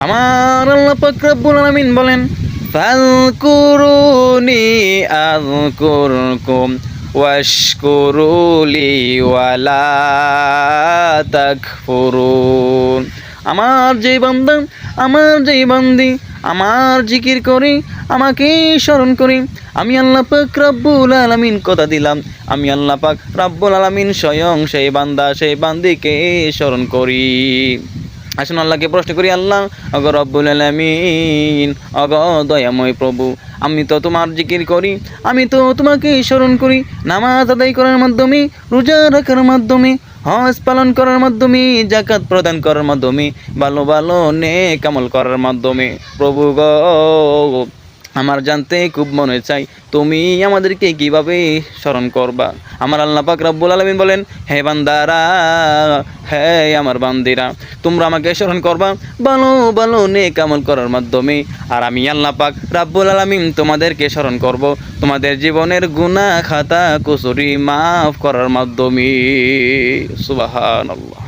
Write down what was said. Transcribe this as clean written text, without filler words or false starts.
আমার আল্লাহ পাক রব্বুল আলামিন বলেন, ফাযকুরুনি আযকুরকুম ওয়াশকুরুলি ওয়ালা তাকফুরুন। আমার যে বান্দা, আমার যে বান্দি আমার জিকির করে, আমাকে স্মরণ করি, আমি আল্লাহ পাক রব্বুল আলামিন কথা দিলাম, আমি আল্লাহ পাক রব্বুল আলামিন স্বয়ং সেই বান্দা সেই বান্দিকে স্মরণ করি। আসুন আল্লাহকে প্রশ্ন করি, আল্লাহ অগ রব্বুল আলামিন, অগ দয়াময় প্রভু, আমি তো তোমার জিকির করি, আমি তো তোমাকে স্মরণ করি নামাজ আদায় করার মাধ্যমে, রোজা রাখার মাধ্যমে, হজ পালন করার মাধ্যমে, জাকাত প্রদান করার মাধ্যমে, ভালো ভালো নেক আমল করার মাধ্যমে। প্রভু গো, আমার জানতে খুব মনে চাই তুমি আমাদেরকে কিভাবে স্মরণ করবা। আমার আল্লাহ পাক রব্বুল আলামিন বলেন, হে বান্দারা, হে আমার বান্দিরা, তোমরা আমাকে স্মরণ করবা ভালো ভালো নেক আমল করার মাধ্যমে, আর আমি আল্লাহ পাক রব্বুল আলামিন তোমাদেরকে স্মরণ করব তোমাদের জীবনের গুনাহ খাতা কুসুরি মাফ করার মাধ্যমে। সুবহানাল্লাহ।